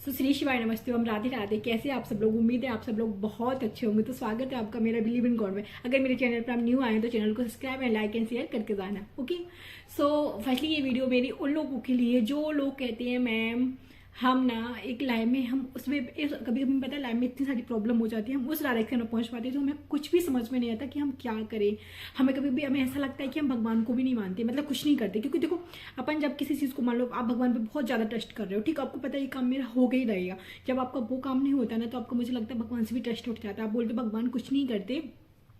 तो श्री शिवाय नमस्ते, हम राधे राधे। कैसे आप सब लोग? उम्मीद है आप सब लोग बहुत अच्छे होंगे। तो स्वागत है आपका मेरा बिलीव इन गॉड में। अगर मेरे चैनल पर आप न्यू आए तो चैनल को subscribe and like and share करके जाना। ओके, सो फर्स्टली ये वीडियो मेरी उन लोगों के लिए जो लोग कहते हैं मैम हम ना एक लाइफ में हम उसमें कभी कभी पता है लाइफ में इतनी सारी प्रॉब्लम हो जाती है, हम उस डायरेक्शन में पहुंच पाते हैं तो हमें कुछ भी समझ में नहीं आता कि हम क्या करें। हमें कभी भी हमें ऐसा लगता है कि हम भगवान को भी नहीं मानते, मतलब कुछ नहीं करते। क्योंकि देखो अपन जब किसी चीज़ को मान लो आप भगवान पे बहुत ज़्यादा ट्रस्ट कर रहे हो, ठीक है, आपको पता है ये काम मेरा हो गई रहेगा। जब आपका वो काम नहीं होता ना तो आपको मुझे लगता है भगवान से भी ट्रस्ट उठ जाता है। आप बोलते भगवान कुछ नहीं करते,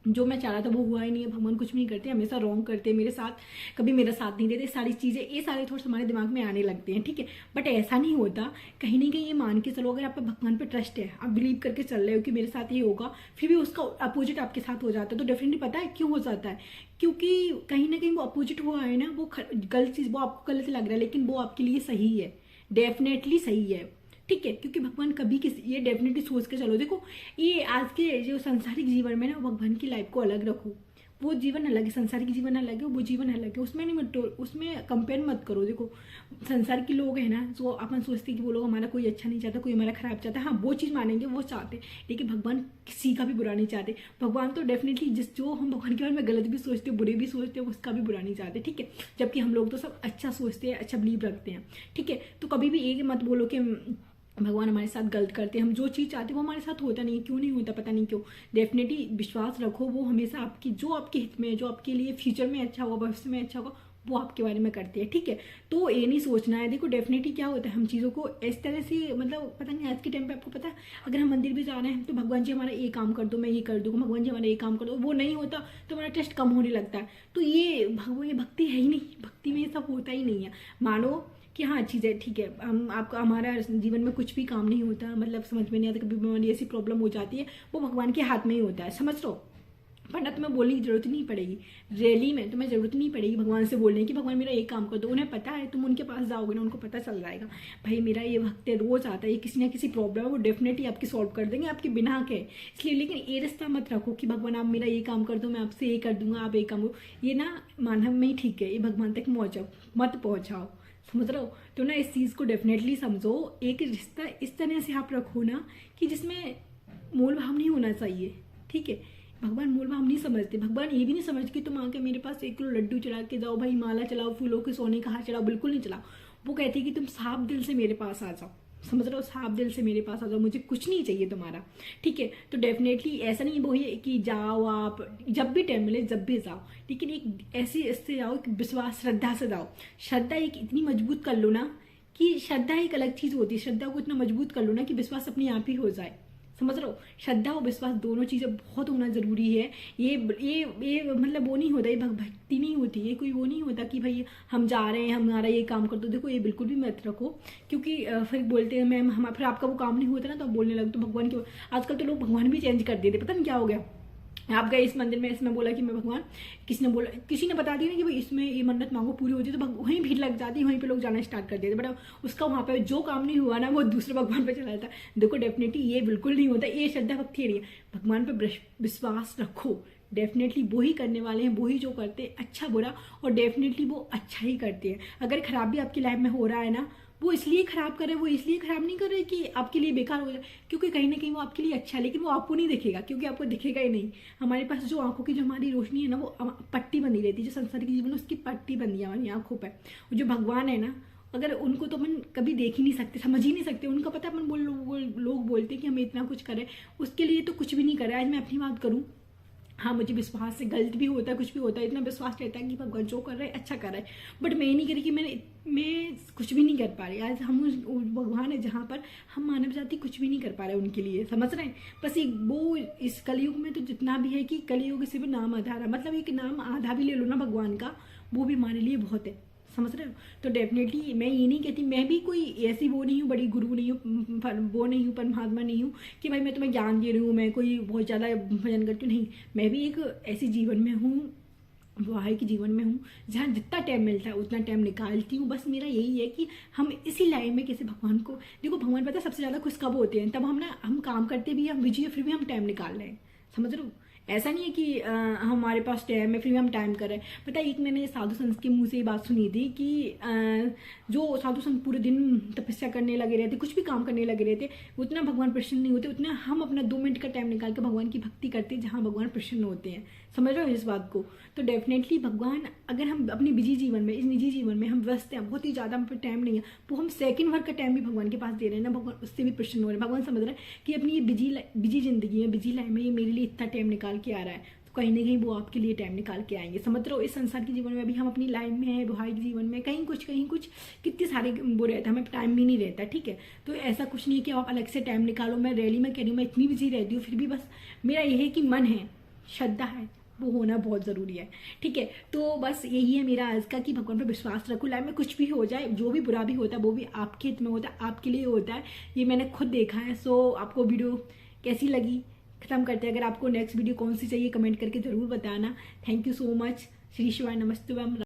जो मैं चाह रहा था वो हुआ ही नहीं है, भगवान कुछ भी नहीं करते, हमेशा रॉन्ग करते हैं मेरे साथ, कभी मेरा साथ नहीं देते। सारी चीज़ें ये सारे थॉट्स हमारे दिमाग में आने लगते हैं, ठीक है। बट ऐसा नहीं होता। कहीं ना कहीं ये मान के चलो, अगर आपका भगवान पे ट्रस्ट है, आप बिलीव करके चल रहे हो कि मेरे साथ ये होगा, फिर भी उसका अपोजिट आपके साथ हो जाता है, तो डेफिनेटली पता है क्यों हो जाता है। क्योंकि कहीं ना कहीं वो अपोजिट हुआ है ना, वो गलत चीज़, वो आपको गलत लग रहा है लेकिन वो आपके लिए सही है, डेफिनेटली सही है, ठीक है। क्योंकि भगवान कभी किसी, ये डेफिनेटली सोच के चलो। देखो ये आज के जो सांसारिक जीवन में ना भगवान की लाइफ को अलग रखो। वो जीवन अलग है, सांसारिक जीवन अलग है, वो जीवन अलग है, उसमें नहीं मत, उसमें कंपेयर मत करो। देखो संसार के लोग हैं ना, जो अपन सोचते हैं कि वो लोग हमारा कोई अच्छा नहीं चाहता, कोई हमारा खराब चाहता है, हाँ वो चीज़ मानेंगे, वो चाहते, लेकिन भगवान किसी का भी बुरा नहीं चाहते। भगवान तो डेफिनेटली जो हम भगवान के बारे में गलत भी सोचते हैं, बुरे भी सोचते हैं, उसका भी बुरा नहीं चाहते, ठीक है। जबकि हम लोग तो सब अच्छा सोचते हैं, अच्छा बिलीव रखते हैं, ठीक है। तो कभी भी एक मत बोलो कि भगवान हमारे साथ गलत करते हैं, हम जो चीज़ चाहते हैं वो हमारे साथ होता नहीं है। क्यों नहीं होता पता नहीं क्यों। डेफिनेटली विश्वास रखो, वो हमेशा आपकी, जो आपके हित में है, जो आपके लिए फ्यूचर में अच्छा होगा, भविष्य में अच्छा होगा, वो आपके बारे में करते हैं, ठीक है। तो ये नहीं सोचना है। देखो डेफिनेटली क्या होता है, हम चीज़ों को इस तरह से, मतलब पता नहीं आज के टाइम पे आपको पता है, अगर हम मंदिर भी जा रहे हैं तो भगवान जी हमारा ये काम कर दो, मैं ये कर दूँगा, भगवान जी हमारा ये काम कर दो, वो नहीं होता तो हमारा ट्रस्ट कम होने लगता है। तो ये भगवान, ये भक्ति है ही नहीं, भक्ति में ये सब होता ही नहीं है। मानो कि हाँ चीज़ है, ठीक है, हम आपका हमारा जीवन में कुछ भी काम नहीं होता, मतलब समझ में नहीं आता, कभी बीमारी ऐसी प्रॉब्लम हो जाती है, वो भगवान के हाथ में ही होता है, समझ लो। वरना तुम्हें बोलने की जरूरत नहीं पड़ेगी, रैली में तुम्हें जरूरत नहीं पड़ेगी भगवान से बोलने की भगवान मेरा एक काम कर दो। उन्हें पता है, तुम उनके पास जाओगे ना, उनको पता चल जाएगा भाई मेरा ये भक्त रोज आता है, ये किसी ना किसी प्रॉब्लम है, वो डेफिनेटली आपकी सॉल्व कर देंगे आपके बिना के। इसलिए लेकिन ये रास्ता मत रखो कि भगवान आप मेरा ये काम कर दो, मैं आपसे ये कर दूंगा, आप ये काम करो। ये ना मानव में ही ठीक है, ये भगवान तक मत पहुँचाओ, समझ रहे हो। तो ना इस चीज़ को डेफिनेटली समझो। एक रिश्ता इस तरह से आप रखो ना कि जिसमें मोल भाव नहीं होना चाहिए, ठीक है। भगवान मोल भाव नहीं समझते। भगवान ये भी नहीं समझ कि तुम आके मेरे पास 1 किलो लड्डू चढ़ा के जाओ, भाई माला चलाओ, फूलों के सोने का हार चढ़ाओ, बिल्कुल नहीं चलाओ। वो कहते हैं कि तुम साफ दिल से मेरे पास आ जाओ, समझ रहे हो, साफ दिल से मेरे पास आ जाओ, मुझे कुछ नहीं चाहिए तुम्हारा, ठीक है। तो डेफिनेटली ऐसा नहीं वो है कि जाओ आप जब भी टाइम मिले जब भी जाओ, लेकिन एक ऐसे इससे जाओ कि विश्वास, श्रद्धा से जाओ। श्रद्धा एक इतनी मजबूत कर लो ना, कि श्रद्धा एक अलग चीज़ होती है, श्रद्धा को इतना मजबूत कर लो ना कि विश्वास अपने आप ही हो जाए, समझ रहे हो। श्रद्धा और विश्वास दोनों चीज़ें बहुत होना जरूरी है। ये मतलब वो नहीं होता, ये भक्ति नहीं होती, ये कोई वो नहीं होता कि भाई हम जा रहे हैं हमारा ये काम कर दो। देखो ये बिल्कुल भी मत रखो, क्योंकि फिर बोलते हैं मैम हम, फिर आपका वो काम नहीं होता ना तो आप बोलने लगते तो भगवान के। आजकल तो लोग भगवान भी चेंज कर देते, पता नहीं क्या हो गया। आप गए इस मंदिर में, इसमें बोला कि मैं भगवान, किसी ने बता दिया ना कि भाई इसमें ये मन्नत मांगो पूरी होती है, तो वहीं भीड़ लग जाती है, वहीं पे लोग जाना स्टार्ट कर देते। बट उसका वहाँ पे जो काम नहीं हुआ ना वो दूसरे भगवान पे चला जाता है। देखो डेफिनेटली ये बिल्कुल नहीं होता, ये श्रद्धा भक्ति है। भगवान पे विश्वास रखो, डेफिनेटली वो ही करने वाले हैं, वो ही जो करते हैं अच्छा बुरा, और डेफिनेटली वो अच्छा ही करते हैं। अगर खराब भी आपकी लाइफ में हो रहा है ना, वो इसलिए खराब कर रहे हैं, वो इसलिए खराब नहीं कर रहे कि आपके लिए बेकार हो जाए, क्योंकि कहीं ना कहीं वो आपके लिए अच्छा है, लेकिन वो आपको नहीं दिखेगा, क्योंकि आपको दिखेगा ही नहीं। हमारे पास जो आंखों की जो हमारी रोशनी है ना, वो पट्टी बंधी रहती है, जो संसार के जीवन में उसकी पट्टी बंधी है हमारी आंखों पर। जो भगवान है ना, अगर उनको तो अपन कभी देख ही नहीं सकते, समझ ही नहीं सकते। उनका पता है, अपन लोग बोलते हैं कि हम इतना कुछ करें, उसके लिए तो कुछ भी नहीं करे। आज मैं अपनी बात करूँ, हाँ मुझे विश्वास से गलत भी होता है, कुछ भी होता है, इतना विश्वास रहता है कि भगवान जो कर रहा है अच्छा कर रहा है, बट मैं ये नहीं करी कि मैं कुछ भी नहीं कर पा रही। आज हम भगवान है जहाँ पर हम मानव जाति कुछ भी नहीं कर पा रहे उनके लिए, समझ रहे हैं। बस एक वो इस कलयुग में तो जितना भी है कि कलयुग से भी नाम आधा रहा, मतलब एक नाम आधा भी ले लो ना भगवान का, वो भी हमारे लिए बहुत है, समझ रहे हो। तो डेफिनेटली मैं ये नहीं कहती, मैं भी कोई ऐसी वो नहीं हूँ, बड़ी गुरु नहीं हूँ, वो नहीं हूँ, परमात्मा नहीं हूँ कि भाई मैं तुम्हें ज्ञान दे रही हूँ, मैं कोई बहुत ज़्यादा भजन करती हूँ, नहीं। मैं भी एक ऐसी जीवन में हूँ, वाह के जीवन में हूँ, जहाँ जितना टाइम मिलता है उतना टाइम निकालती हूँ। बस मेरा यही है कि हम इसी लाइफ में कैसे भगवान को, देखो भगवान पता है सबसे ज़्यादा खुश कब होते हैं, तब हम काम करते भी, हम बिजी है, फिर भी हम टाइम निकाल रहे हैं, समझ रहे हो। ऐसा नहीं है कि हमारे पास टाइम है फिर भी हम टाइम कर रहे हैं। पता है, एक मैंने साधु संत के मुंह से ये बात सुनी थी कि जो साधु संत पूरे दिन तपस्या करने लगे रहते, कुछ भी काम करने लगे रहते, उतना भगवान प्रसन्न नहीं होते उतना हम अपना 2 मिनट का टाइम निकाल के भगवान की भक्ति करते हैं जहाँ भगवान प्रसन्न होते हैं। समझ रहे हो इस बात को? तो डेफिनेटली भगवान, अगर हम अपने बिजी जीवन में, इस निजी जीवन में हम व्यस्त हैं, बहुत ही ज़्यादा हम पे टाइम नहीं है, तो हम सेकंड भर का टाइम भी भगवान के पास दे रहे हैं ना, भगवान उससे भी प्रसन्न हो रहे हैं। भगवान समझ रहे हैं कि अपनी ये बिजी जिंदगी में, बिजी लाइफ में ये मेरे लिए इतना टाइम निकाल के आ रहा है, तो कहीं ना कहीं वो आपके लिए टाइम निकाल के आएंगे। समझ रहे हो? इस संसार के जीवन में अभी हम अपनी लाइफ में है, वैवाहिक जीवन में कहीं कुछ कितने सारे वो रहता है, हमें टाइम भी नहीं रहता। ठीक है, तो ऐसा कुछ नहीं है कि आप अलग से टाइम निकालो। मैं रैली में कह रही हूँ, मैं इतनी बिजी रहती हूँ, फिर भी बस मेरा ये है कि मन है, श्रद्धा है, वो होना बहुत ज़रूरी है। ठीक है, तो बस यही है मेरा आज का कि भगवान पर विश्वास रखो। लाइफ में कुछ भी हो जाए, जो भी बुरा भी होता है वो भी आपके हित में होता है, आपके लिए होता है, ये मैंने खुद देखा है। सो आपको वीडियो कैसी लगी खत्म करते हैं। अगर आपको नेक्स्ट वीडियो कौन सी चाहिए कमेंट करके ज़रूर बताना। Thank you so much. Shri शिवाय, नमस्ते।